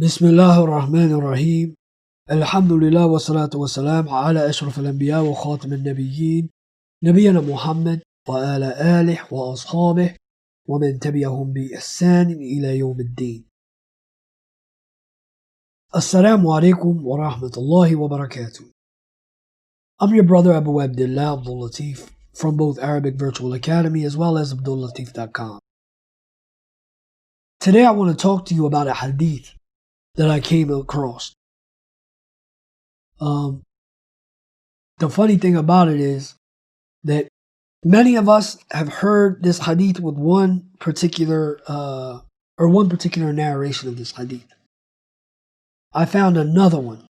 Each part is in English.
بسم الله الرحمن الرحيم. الحمد لله والصلاة والسلام على أشرف الأنبياء وخاتم النبيين نبينا محمد وعلى آله وأصحابه ومن تبعهم بإحسان إلى يوم الدين. Assalamu alaikum wa rahmatullahi wa barakatuh. I'm your brother Abdul-Lateef from both Arabic Virtual Academy as well as Abdul-Lateef.com. Today I want to talk to you about a hadith that I came across. The funny thing about it is that many of us have heard this hadith with one particular narration of this hadith. I found another one,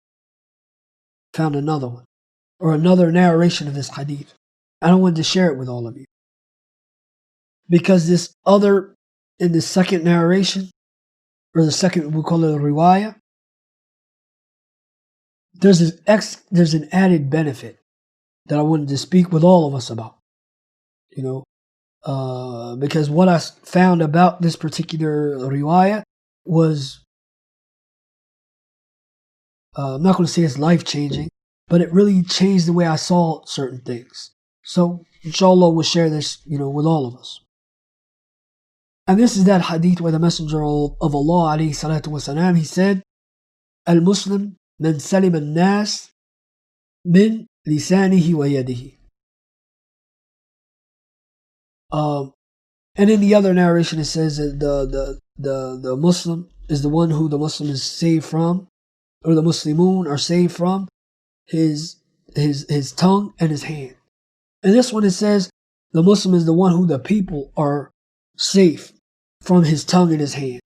or another narration of this hadith. And I wanted to share it with all of you. Because in the second narration, or the second, we'll call it a riwayah, there's an added benefit that I wanted to speak with all of us about. Because what I found about this particular riwayah was, I'm not going to say it's life-changing, but it really changed the way I saw certain things. So, inshallah, we'll share this, with all of us. And this is that hadith where the Messenger of Allah, alayhi salatu wasalam, he said, Al-Muslim man salim al-nas min lisanihi wa yadihi. And in the other narration it says that the Muslim is the one who the Muslim is saved from, or the Muslimun are saved from his tongue and his hand. And this one it says the Muslim is the one who the people are safe from his tongue and his hand.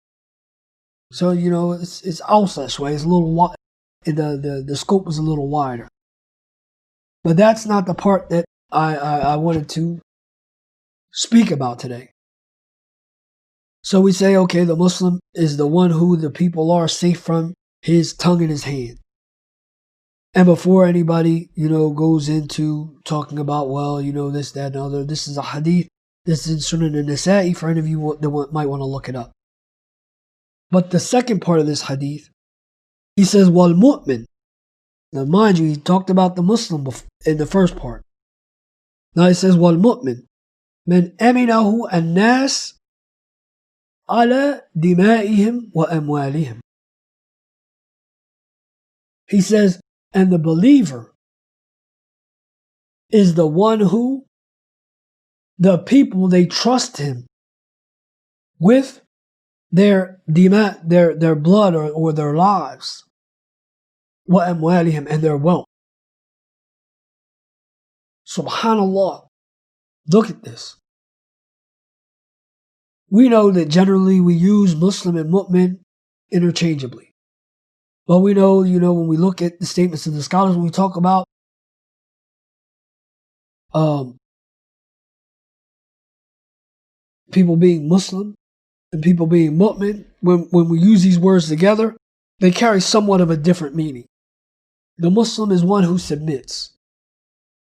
So it's also this way. It's a little wide. The scope is a little wider. But that's not the part that I wanted to speak about today. So we say, okay, the Muslim is the one who the people are safe from his tongue and his hand. And before anybody, goes into talking about, this, that, and other, this is a hadith. This is in Sunan al-Nasa'i for any of you that might want to look it up. But the second part of this hadith, he says, wal mu'min. Now mind you, he talked about the Muslim in the first part. Now he says, wal mu'min man aminahu an-nas ala dima'ihim wa amwalihim. He says, and the believer is the one who the people, they trust him with their blood or their lives, wa amwalihim, and their wealth. Subhanallah. Look at this. We know that generally we use Muslim and Mu'min interchangeably. But we know, when we look at the statements of the scholars, when we talk about people being Muslim and people being Mu'min, when we use these words together, they carry somewhat of a different meaning. The Muslim is one who submits,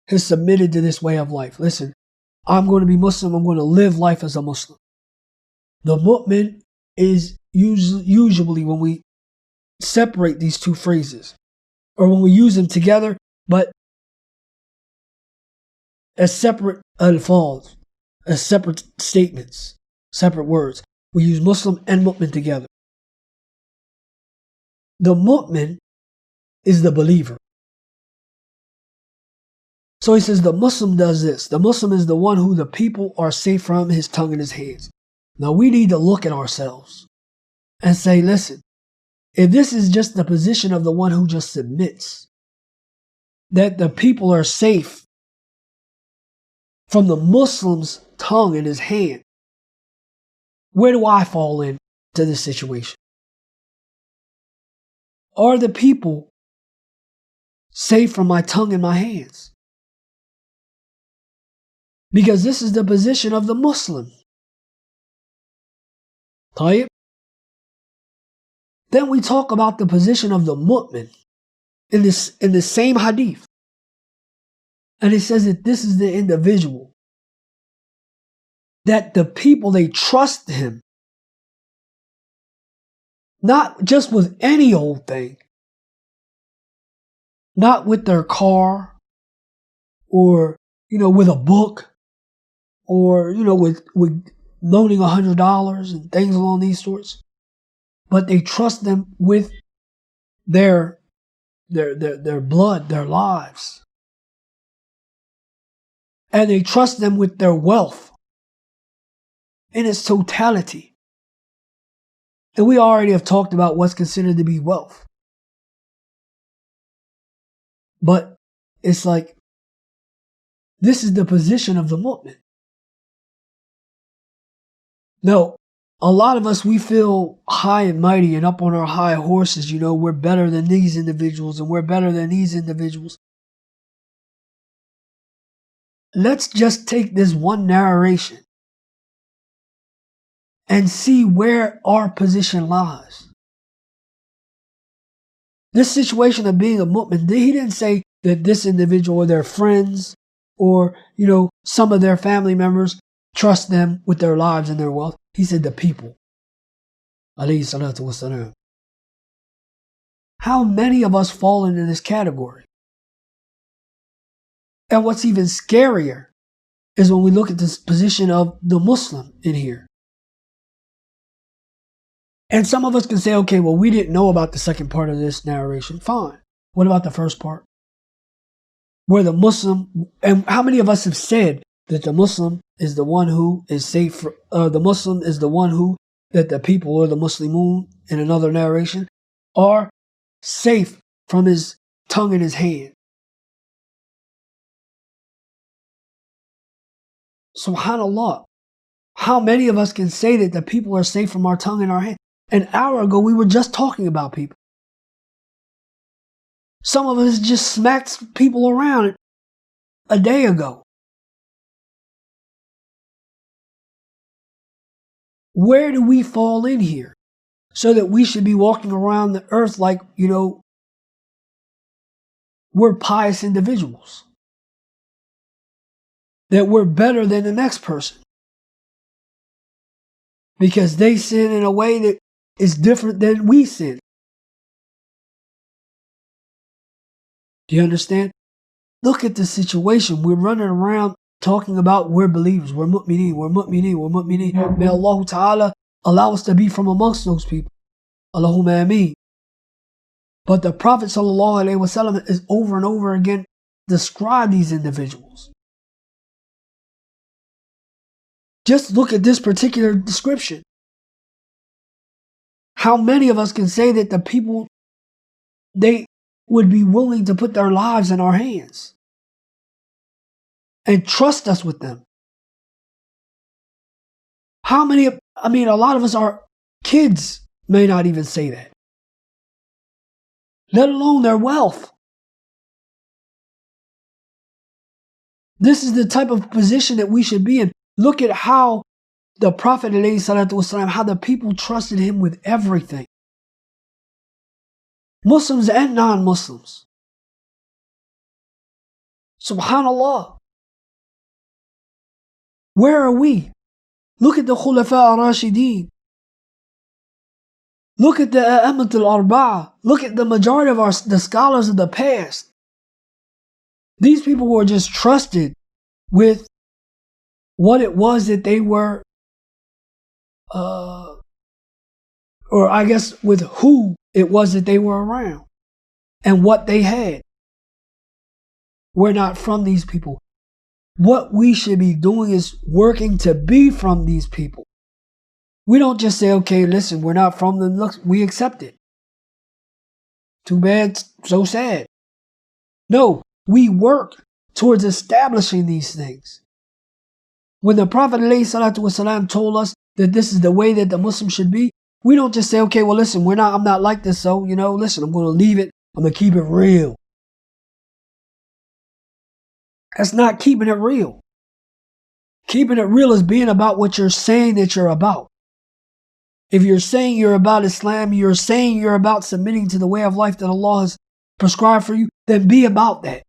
has submitted to this way of life. Listen, I'm going to be Muslim, I'm going to live life as a Muslim. The Mu'min is usually when we separate these two phrases, or when we use them together, but as separate alfaz, as separate statements, separate words. We use Muslim and Mu'min together. The Mu'min is the believer. So he says the Muslim does this. The Muslim is the one who the people are safe from his tongue and his hands. Now we need to look at ourselves and say, listen, if this is just the position of the one who just submits, that the people are safe from the Muslim's tongue and his hand, where do I fall into this situation? Are the people safe from my tongue and my hands? Because this is the position of the Muslim. Tayyib. Then we talk about the position of the Mu'min in the same hadith. And it says that this is the individual, that the people, they trust him Not just with any old thing. Not with their car or, with a book or, with loaning $100 and things along these sorts. But they trust them with their blood, their lives. And they trust them with their wealth in its totality. And we already have talked about what's considered to be wealth. But it's like, this is the position of the mu'min. Now, a lot of us, we feel high and mighty and up on our high horses, we're better than these individuals and we're better than these individuals. Let's just take this one narration and see where our position lies. This situation of being a mu'min, he didn't say that this individual or their friends or, some of their family members trust them with their lives and their wealth. He said the people. Alayhi salatu wasalam. How many of us fall into this category? And what's even scarier is when we look at this position of the Muslim in here. And some of us can say, okay, well, we didn't know about the second part of this narration. Fine. What about the first part? Where the Muslim, and how many of us have said that the Muslim is the one who is safe, the Muslim is the one who, that the people or the Muslimun in another narration are safe from his tongue in his hand. Subhanallah. How many of us can say that the people are safe from our tongue and our hand? An hour ago, we were just talking about people. Some of us just smacked people around a day ago. Where do we fall in here? So that we should be walking around the earth like, we're pious individuals. That we're better than the next person. Because they sin in a way that is different than we sin. Do you understand? Look at the situation. We're running around talking about we're believers, we're mu'mineen, we're mu'mineen, we're mu'mineen. May Allah Ta'ala allow us to be from amongst those people. Allahumma ameen. But the Prophet ﷺ is over and over again describe these individuals. Just look at this particular description. How many of us can say that the people, they would be willing to put their lives in our hands and trust us with them? How many, a lot of us, our kids may not even say that, let alone their wealth. This is the type of position that we should be in. Look at how the Prophet ﷺ, how the people trusted him with everything. Muslims and non-Muslims. Subhanallah. Where are we? Look at the Khulafa al-Rashideen. Look at the A'immat al-Arba'ah. Look at the majority of the scholars of the past. These people were just trusted with what it was that they were, or I guess with who it was that they were around and what they had. We're not from these people. What we should be doing is working to be from these people. We don't just say, okay, listen, we're not from them. Look, we accept it. Too bad, so sad. No, we work towards establishing these things. When the Prophet ﷺ told us that this is the way that the Muslim should be, we don't just say, okay, well, listen, I'm not like this, so, listen, I'm going to leave it. I'm going to keep it real. That's not keeping it real. Keeping it real is being about what you're saying that you're about. If you're saying you're about Islam, you're saying you're about submitting to the way of life that Allah has prescribed for you, then be about that.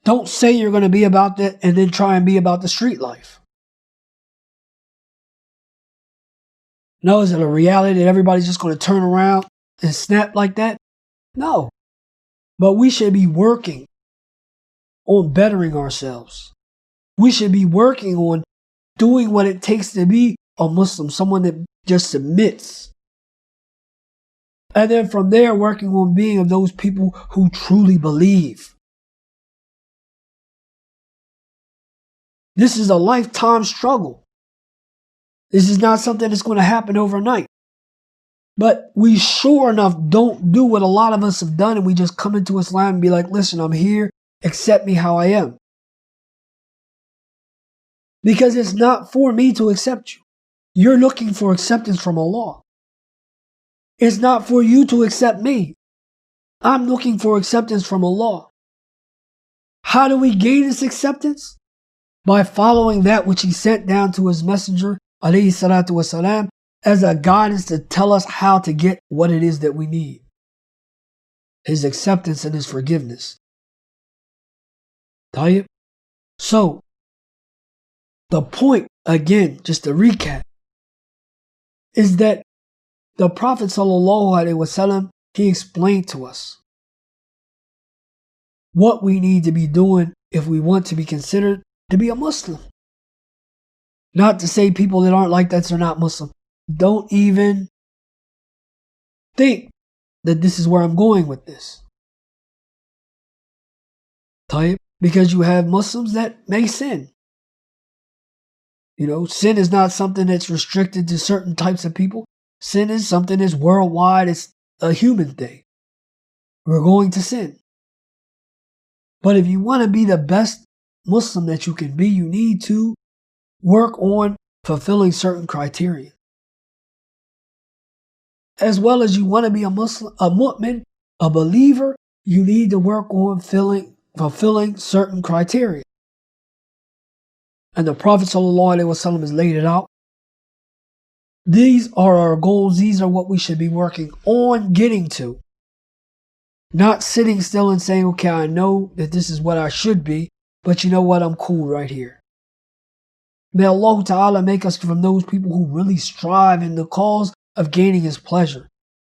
Don't say you're going to be about that and then try and be about the street life. No, is it a reality that everybody's just going to turn around and snap like that? No. But we should be working on bettering ourselves. We should be working on doing what it takes to be a Muslim, someone that just submits. And then from there, working on being of those people who truly believe. This is a lifetime struggle. This is not something that's going to happen overnight. But we sure enough don't do what a lot of us have done, and we just come into Islam and be like, listen, I'm here, accept me how I am. Because it's not for me to accept you. You're looking for acceptance from Allah. It's not for you to accept me. I'm looking for acceptance from Allah. How do we gain this acceptance? By following that which He sent down to His messenger, alayhi salatu wasalam, as a guidance to tell us how to get what it is that we need. His acceptance and His forgiveness. Tayyib. So, the point, again, just to recap, is that the Prophet ﷺ, he explained to us what we need to be doing if we want to be considered to be a Muslim. Not to say people that aren't like that are not Muslim. Don't even think that this is where I'm going with this. Because you have Muslims that may sin. You know, sin is not something that's restricted to certain types of people. Sin is something that's worldwide. It's a human thing. We're going to sin. But if you want to be the best Muslim that you can be, you need to work on fulfilling certain criteria. As well as you want to be a Muslim, a mu'min, a believer, you need to work on fulfilling certain criteria. And the Prophet ﷺ has laid it out. These are our goals. These are what we should be working on getting to. Not sitting still and saying, okay, I know that this is what I should be, but you know what? I'm cool right here. May Allah Ta'ala make us from those people who really strive in the cause of gaining His pleasure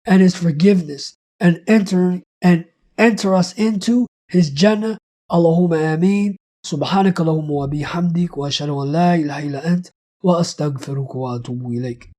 and His forgiveness and enter us into His Jannah. Allahumma ameen. سبحانك اللهم وبحمدك وأشهد أن لا إله إلا أنت وأستغفرك وأتوب إليك.